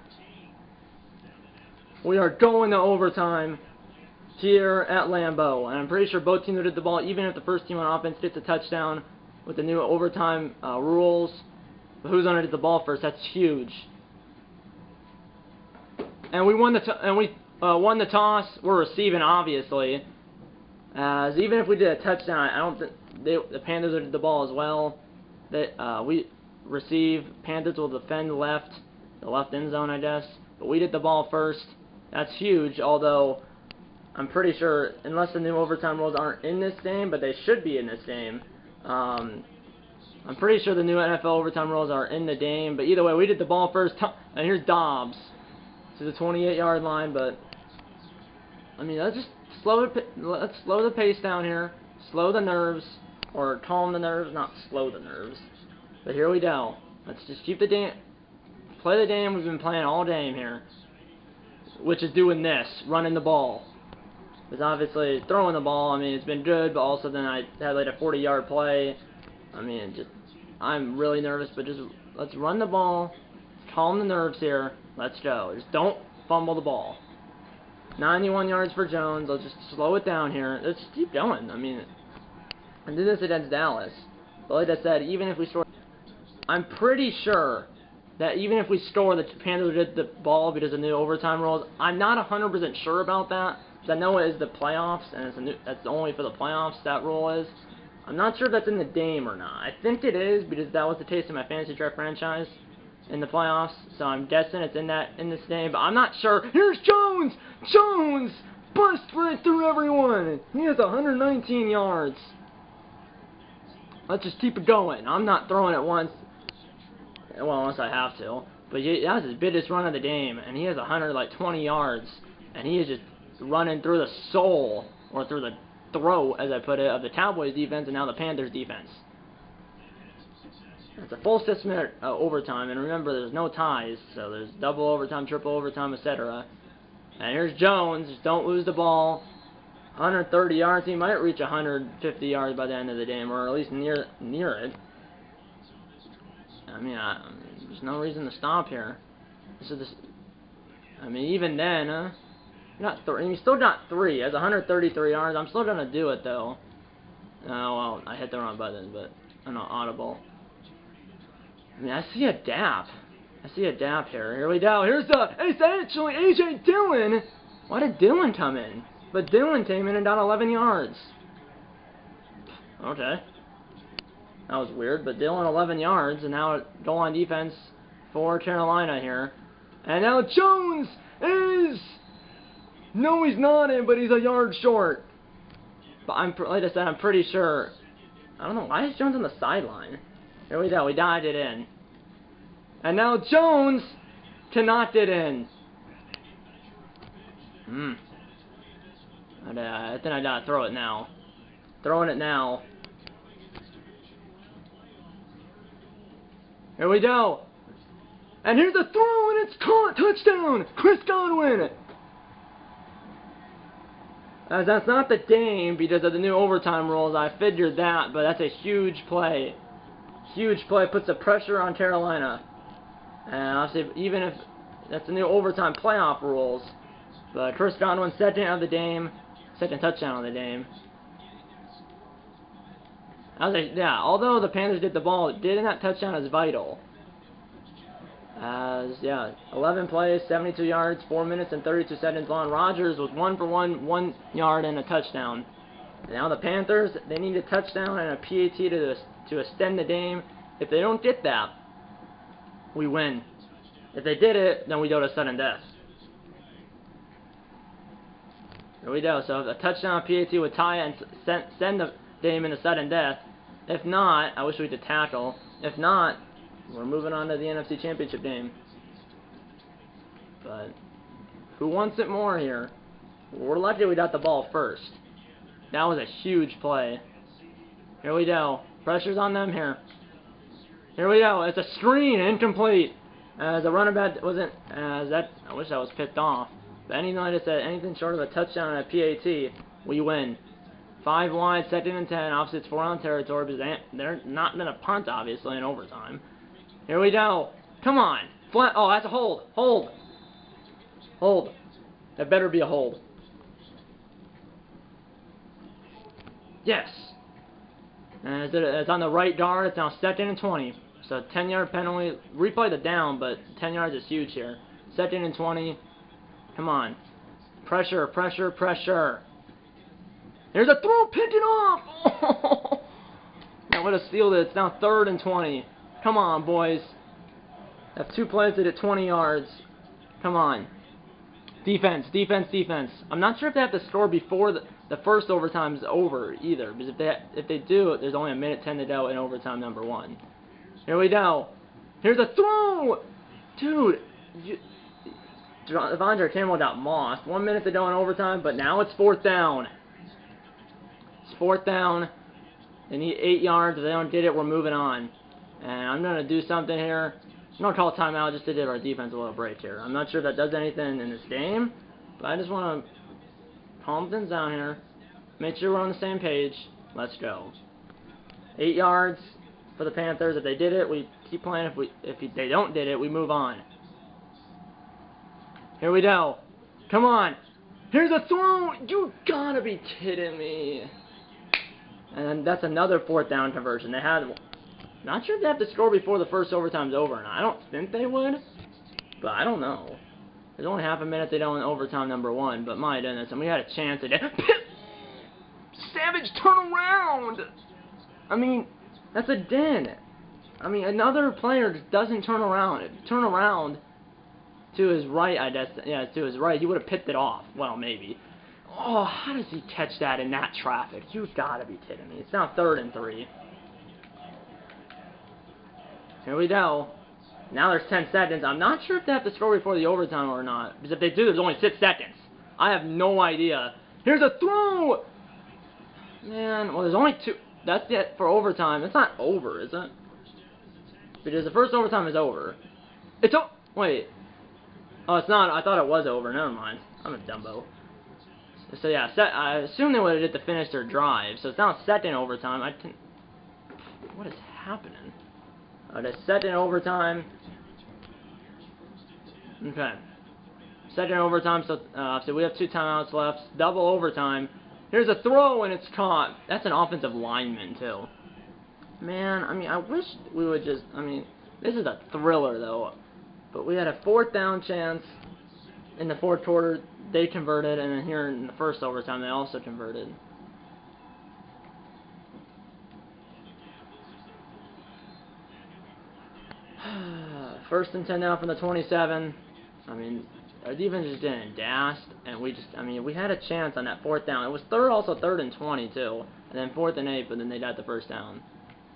We are going to overtime here at Lambeau, and I'm pretty sure both teams will get the ball, even if the first team on offense gets a touchdown with the new overtime rules. But who's going to get the ball first? That's huge. And we won the toss. We're receiving, obviously. As even if we did a touchdown, I don't think the Panthers would get the ball as well. We receive. Panthers will defend the left end zone, I guess. But we did the ball first. That's huge, although I'm pretty sure, unless the new overtime rules aren't in this game, but they should be in this game. I'm pretty sure the new NFL overtime rules are in the game, but either way, we did the ball first. And here's Dobbs to the 28-yard line, but I mean, let's slow the pace down here, slow the nerves, or calm the nerves, not slow the nerves. But here we go. Let's just keep the game, play the game we've been playing all game here, which is doing this, running the ball. Because obviously throwing the ball, I mean, it's been good, but also then I had like a 40-yard play. I mean, I'm really nervous, but just let's run the ball, calm the nerves here. Let's go. Just don't fumble the ball. 91 yards for Jones. Let's just slow it down here. Let's just keep going. I mean, I did this against Dallas. But like I said, even if we score, I'm pretty sure that even if we score, the Panthers will get the ball because of the new overtime rules. I'm not 100% sure about that, because I know it is the playoffs, and that's only for the playoffs, that rule is. I'm not sure if that's in the game or not. I think it is, because that was the case in my fantasy draft franchise in the playoffs, so I'm guessing it's in this game, but I'm not sure. Here's Jones! Jones! Bust right through everyone! He has 119 yards. Let's just keep it going. I'm not throwing it once. Well, unless I have to. But that was his biggest run of the game, and he has 120 yards, and he is just running through the soul, or through the throat, as I put it, of the Cowboys defense and now the Panthers defense. It's a full 6-minute overtime, and remember, there's no ties, so there's double overtime, triple overtime, etc. And here's Jones. Just don't lose the ball. 130 yards. He might reach 150 yards by the end of the game, or at least near it. I mean, there's no reason to stop here. I mean, even then, he still got 3. He has 133 yards. I'm still gonna do it though. Oh well, I hit the wrong button, but I'm not audible. I mean, I see a gap. Here. Here we go. It's actually A.J. Dillon. Why did Dillon come in? But Dillon came in and got 11 yards. Okay. That was weird, but Dillon 11 yards, and now goal line defense for Carolina here. And now Jones is... No, he's not in, but he's a yard short. But like I said, I'm pretty sure... I don't know, why is Jones on the sideline? Here we go, we dived it in. And now Jones cannot get in. I think I gotta throw it now. Throwing it now. Here we go. And here's a throw, and it's caught. Touchdown, Chris Godwin. As that's not the game because of the new overtime rules. I figured that, but that's a huge play. Huge play, puts the pressure on Carolina. And obviously, even if that's the new overtime playoff rules, but Chris Godwin, second of the game, second touchdown of the game. Although the Panthers get the ball, getting that touchdown is vital. 11 plays, 72 yards, 4 minutes and 32 seconds long. Rodgers was 1 for 1 yard and a touchdown. Now the Panthers, they need a touchdown and a PAT to extend the game. If they don't get that, we win. If they did it, then we go to sudden death. Here we go. So a touchdown PAT would tie and send the game into sudden death. If not, I wish we could tackle. If not, we're moving on to the NFC Championship game. But who wants it more here? We're lucky we got the ball first. That was a huge play. Here we go. Pressure's on them here. Here we go. It's a screen, incomplete. The running back wasn't I wish that was picked off. But anything like I said, anything short of a touchdown and a PAT, we win. 5 wide, 2nd and 10. Obviously, it's 4 on territory because they're not going to punt, obviously, in overtime. Here we go. Come on. Flat. Oh, that's a hold. Hold. Hold. That better be a hold. Yes. And it's on the right guard. It's now 2nd and 20. So 10-yard penalty. Replay the down, but 10 yards is huge here. 2nd and 20. Come on. Pressure, pressure, pressure. There's a throw, pick it off! That would have sealed it. It's now 3rd and 20. Come on, boys. Have 2 plays at 20 yards. Come on. Defense, defense, defense. I'm not sure if they have to score before the first overtime is over either. Because if they do, there's only 1:10 to go in overtime number 1. Here we go. Here's a throw! Dude, Devondre Campbell got mossed. 1 minute to go in overtime, but now it's 4th down. It's 4th down. They need 8 yards. If they don't get it, we're moving on. And I'm going to do something here. I'm going to call a timeout just to give our defense a little break here. I'm not sure if that does anything in this game, but I just want to calm things down here. Make sure we're on the same page. Let's go. 8 yards for the Panthers. If they did it, we keep playing. If they don't did it, we move on. Here we go. Come on. Here's a throw. You gotta be kidding me. And then that's another 4th down conversion. They had... Not sure if they have to score before the first overtime's over or not. I don't think they would, but I don't know. There's only half a minute to go in overtime number 1, but my goodness, and we had a chance today. Savage, turn around! I mean, that's a den. I mean, another player just doesn't turn around. Turn around to his right, I guess. Yeah, to his right. He would have picked it off. Well, maybe. Oh, how does he catch that in that traffic? You gotta be kidding me. It's now 3rd and 3. Here we go. Now there's 10 seconds. I'm not sure if they have to score before the overtime or not. Because if they do, there's only 6 seconds. I have no idea. Here's a throw! Man, well, there's only 2. That's it for overtime. It's not over, is it? Because the first overtime is over. It's wait. Oh, it's not. I thought it was over. Never mind. I'm a dumbo. So, yeah, I assume they would have did to finish their drive. So it's now 2nd overtime. What is happening? The 2nd overtime. Okay. 2nd overtime, so we have 2 timeouts left. Double overtime. Here's a throw, and it's caught. That's an offensive lineman, too. Man, I mean, I wish we would just... I mean, this is a thriller, though. But we had a 4th down chance in the 4th quarter. They converted, and then here in the first overtime, they also converted. First and 10 now from the 27. I mean, our defense just didn't adapt, and we had a chance on that fourth down. It was also third and 20 too, and then fourth and 8, but then they got the first down.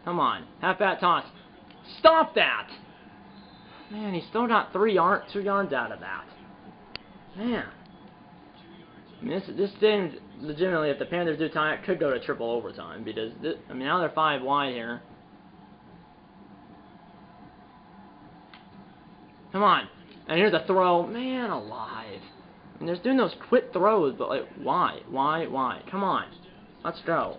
Come on, half-back toss. Stop that! Man, he still got 2 yards out of that. Man. I mean, this game, legitimately, if the Panthers do tie it, could go to triple overtime, because, now they're 5 wide here. Come on. And here's a throw. Man alive. And they're doing those quick throws, but, like, why? Why? Come on. Let's go.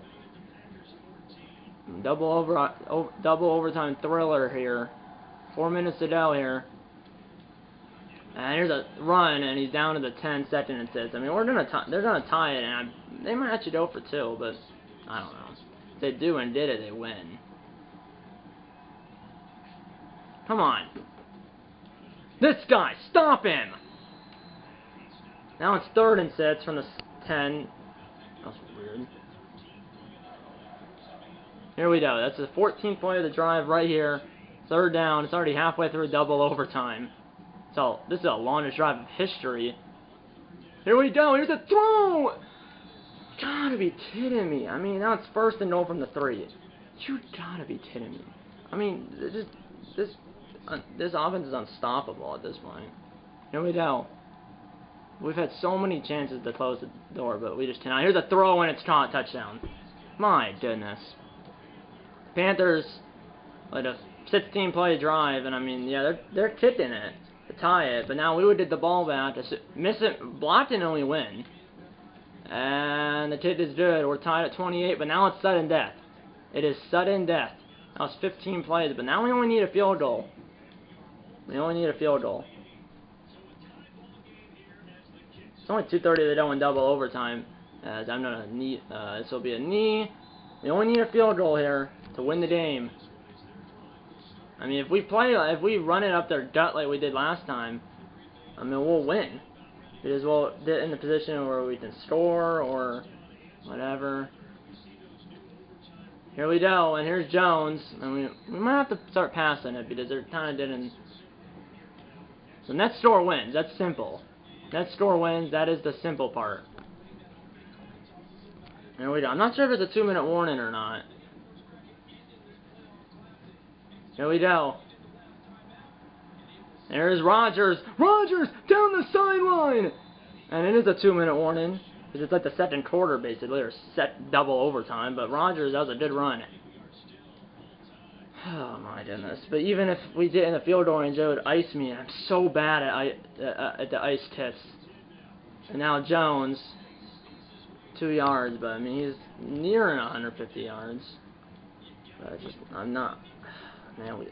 Double overtime thriller here. 4 minutes to go here. And here's a run, and he's down to the 10 second and 6. I mean, they're gonna tie it, and they might actually go for 2, but I don't know. If they do and did it, they win. Come on. This guy, stop him! Now it's 3rd and 6 from the 10. That was weird. Here we go. That's the 14th play of the drive right here. 3rd down. It's already halfway through double overtime. So this is the longest drive of history. Here we go. Here's a throw! Gotta be kidding me. I mean, now it's 1st and 0 from the 3. You gotta be kidding me. I mean, this offense is unstoppable at this point. Here we go. We've had so many chances to close the door, but we just cannot. Here's a throw, and it's caught. Touchdown. My goodness. Panthers, like a 16-play drive, and I mean, yeah, they're kicking it to tie it, but now we would get the ball back, miss it, blocked and only win. And the kick is good. We're tied at 28, but now it's sudden death. It is sudden death. Now it's 15 plays, but now we only need a field goal. We only need a field goal. It's only 2:30 they don't win double overtime. As I'm gonna need, this will be a knee. We only need a field goal here to win the game. I mean, if we run it up their gut like we did last time, I mean, we'll win. Because we'll get in the position where we can score or whatever. Here we go, and here's Jones. And we might have to start passing it because they're kind of didn't. So net score wins. That's simple. Net score wins. That is the simple part. Here we go. I'm not sure if it's a 2-minute warning or not. Here we go. There's Rodgers. Rodgers down the sideline. And it is a 2-minute warning. Because it's like the second quarter, basically, or set double overtime. But Rodgers, that was a good run. Oh, my goodness. But even if we did in the field goal range, it would ice me. I'm so bad at the ice tips. And now Jones, 2 yards. But, I mean, he's nearing 150 yards. But I'm not. Man,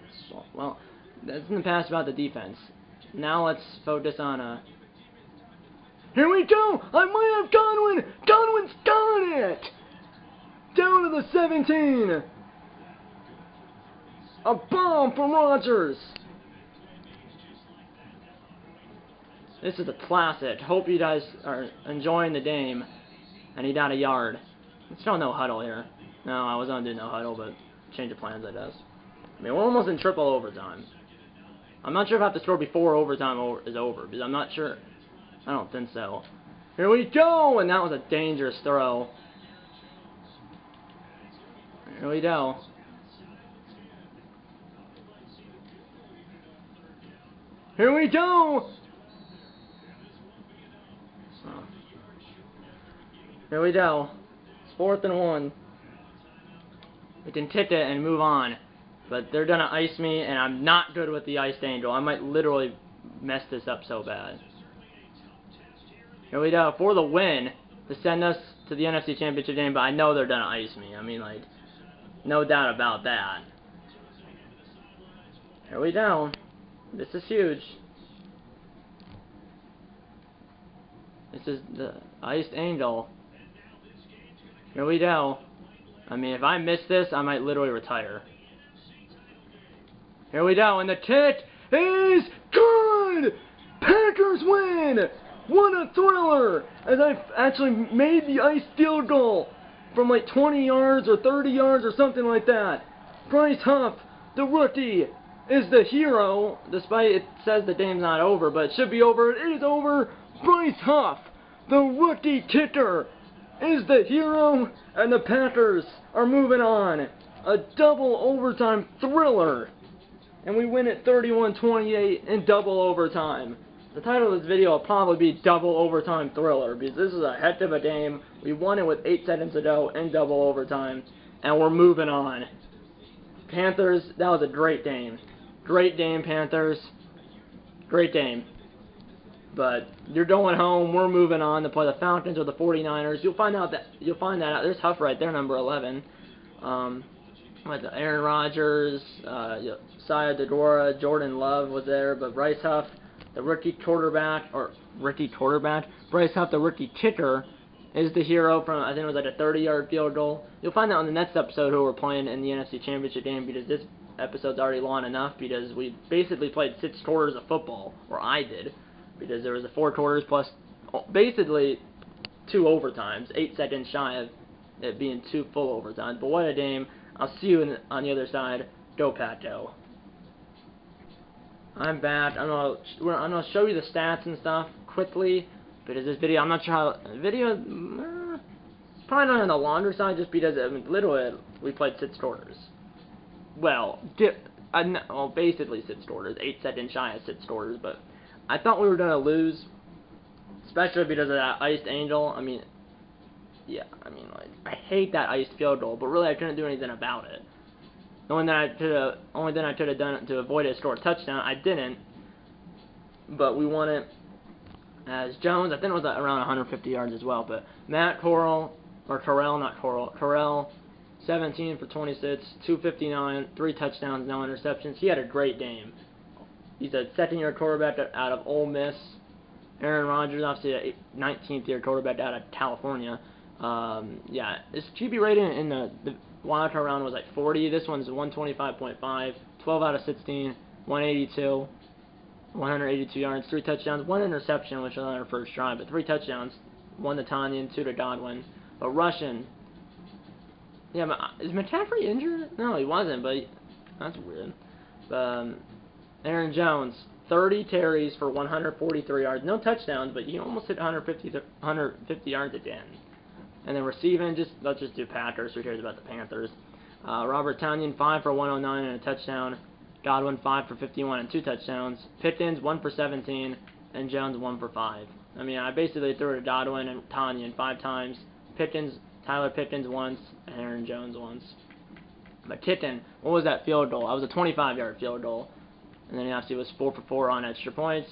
well, that's in the past about the defense. Now let's focus on Here we go! I might have Godwin! Godwin's got it! Down to the 17! A bomb from Rodgers! This is a classic. Hope you guys are enjoying the game. And he got a yard. Let's go no huddle here. No, I was gonna do no huddle, but change of plans, I guess. I mean, we're almost in triple overtime. I'm not sure if I have to score before overtime is over, because I'm not sure. I don't think so. Here we go! And that was a dangerous throw. Here we go. Here we go! Here we go. It's 4th and 1. We can kick it and move on. But they're gonna ice me, and I'm not good with the iced angel. I might literally mess this up so bad. Here we go, for the win, to send us to the NFC Championship game, but I know they're gonna ice me. I mean, like, no doubt about that. Here we go. This is huge. This is the iced angel. Here we go. I mean, if I miss this, I might literally retire. Here we go, and the kick is good! Packers win! What a thriller! As I actually made the ice field goal from like 20 yards or 30 yards or something like that. Bryce Huff, the rookie, is the hero, despite it says the game's not over, but it should be over. It is over. Bryce Huff, the rookie kicker, is the hero, and the Panthers are moving on. A double overtime thriller, and we win it 31-28 in double overtime. The title of this video will probably be Double Overtime Thriller, because this is a heck of a game. We won it with 8 seconds to go in double overtime, and we're moving on. Panthers, that was a great game. Great game, Panthers. Great game. But you're going home. We're moving on to play the Falcons or the 49ers. You'll find that out. There's Huff right there, number 11. With Aaron Rodgers, Sia Degora, Jordan Love was there, but Bryce Huff, the rookie quarterback, Bryce Huff, the rookie kicker, is the hero from, I think it was like a 30-yard field goal. You'll find out in the next episode who we're playing in the NFC Championship game, because this episode's already long enough, because we basically played 6 quarters of football, or I did, because there was 4 quarters plus basically 2 overtimes, 8 seconds shy of it being 2 full overtimes. But what a game. I'll see you on the other side. Go Pat, go. I'm back. I'm gonna show you the stats and stuff quickly, because this video, I'm not sure how it's probably not on the longer side, just because literally we played 6 quarters. Well, basically 6 quarters, 8 seconds shy of 6 quarters, but I thought we were gonna lose, especially because of that iced angel. Like, I hate that iced field goal, but really I couldn't do anything about it. The only thing I could have done to avoid it, score a touchdown. I didn't, but we won it as Jones. I think it was around 150 yards as well. But Matt Corral, 17 for 26, 259, 3 touchdowns, no interceptions. He had a great game. He's a second-year quarterback out of Ole Miss. Aaron Rodgers, obviously a 19th-year quarterback out of California. His QB rating in the wildcard round was like 40. This one's 125.5, 12 out of 16, 182, 182 yards, 3 touchdowns, 1 interception, which was on our first drive, but 3 touchdowns, 1 to Tanyan, 2 to Godwin. But rushing, is McCaffrey injured? No, he wasn't, but that's weird. But Aaron Jones, 30 carries for 143 yards, no touchdowns, but he almost hit 150 yards again. And then receiving, let's just do Packers. Who cares about the Panthers? Robert Tonyan, 5 for 109 and a touchdown. Godwin, 5 for 51 and 2 touchdowns. Pickens, 1 for 17, and Jones, 1 for 5. I basically threw it to Godwin and Tonyan 5 times. Tyler Pickens once, and Aaron Jones once. But kicking, what was that field goal? That was a 25-yard field goal. And then he obviously was 4 for 4 on extra points.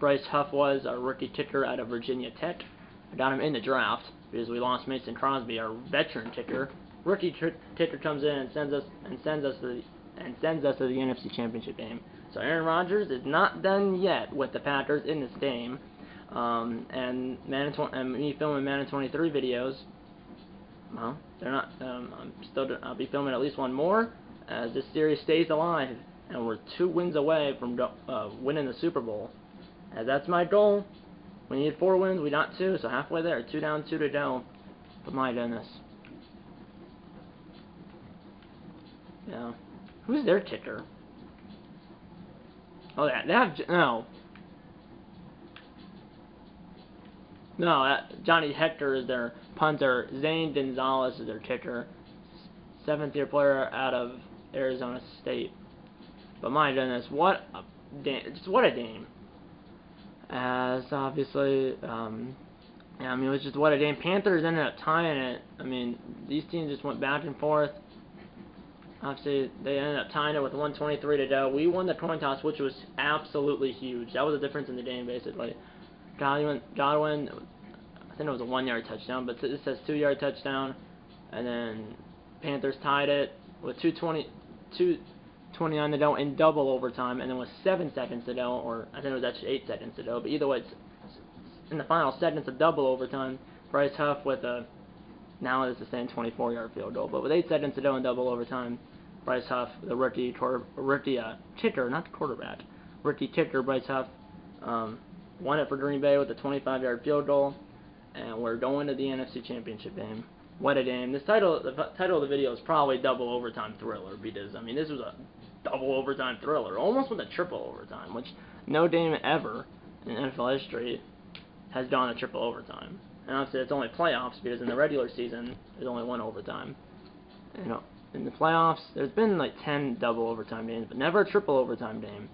Bryce Huff was a rookie kicker out of Virginia Tech. I got him in the draft because we lost Mason Crosby, our veteran kicker. Rookie kicker comes in and sends us to the NFC Championship game. So Aaron Rodgers is not done yet with the Packers in this game. And me filming Madden 23 videos. Well, they're not. I'll be filming at least one more as this series stays alive, and we're 2 wins away from winning the Super Bowl. And that's my goal. We need 4 wins. We got 2, so halfway there. 2 down, 2 to go. But my goodness. Yeah. Who's their kicker? Oh, Johnny Hector is their punter. Zane Gonzalez is their kicker. 7th-year player out of Arizona State. But my goodness, what a game. As obviously, it was just what a game. Panthers ended up tying it. These teams just went back and forth. Obviously, they ended up tying it with 1:23 to go. We won the coin toss, which was absolutely huge. That was the difference in the game, basically. Godwin, I think it was a 1-yard touchdown, but it says 2-yard touchdown. And then Panthers tied it with 2:29 to go in double overtime, and then with 7 seconds to go, or I think it was actually 8 seconds to go, but either way, it's in the final seconds of double overtime. Bryce Huff with now it's the same 24-yard field goal, but with 8 seconds to go in double overtime, Bryce Huff, the rookie kicker, not the quarterback, rookie kicker Bryce Huff, won it for Green Bay with a 25-yard field goal, and we're going to the NFC Championship game. What a game. The title of the video is probably Double Overtime Thriller, because, this was a double overtime thriller, almost with a triple overtime, which no game ever in NFL history has gone a triple overtime. And obviously it's only playoffs because in the regular season there's only one overtime. You know, in the playoffs there's been like 10 double overtime games, but never a triple overtime game.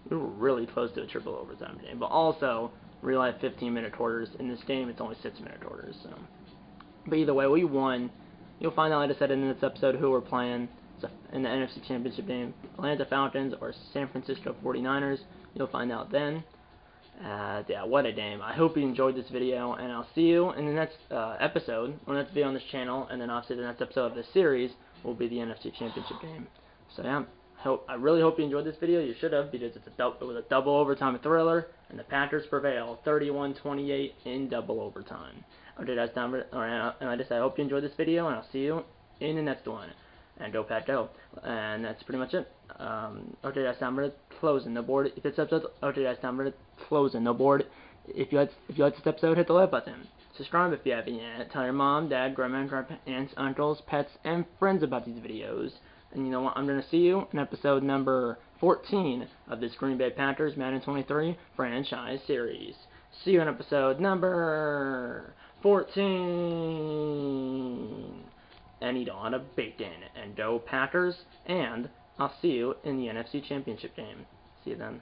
We were really close to a triple overtime game, but also real life 15-minute quarters. In this game it's only 6-minute quarters. So, but either way, we won. You'll find out, like I said in this episode, who we're playing in the NFC Championship game: Atlanta Falcons or San Francisco 49ers. You'll find out then. Yeah, what a game. I hope you enjoyed this video, and I'll see you in the next episode, or next video on this channel, and then obviously the next episode of this series will be the NFC Championship game. So yeah, I really hope you enjoyed this video. You should have, because it was a double overtime thriller, and the Packers prevail 31-28 in double overtime. Okay, guys, and I hope you enjoyed this video, and I'll see you in the next one. And go Pack go. And that's pretty much it. Okay, guys, I'm gonna closing the board. If this episode, okay, guys, I'm gonna closing the board. If you like this episode, hit the like button. Subscribe if you haven't yet. Tell your mom, dad, grandma, aunts, uncles, pets, and friends about these videos. And you know what? I'm gonna see you in episode number 14 of this Green Bay Packers Madden 23 franchise series. See you in episode number 14. And eat a lot of bacon, and go Packers, and I'll see you in the NFC Championship game. See you then.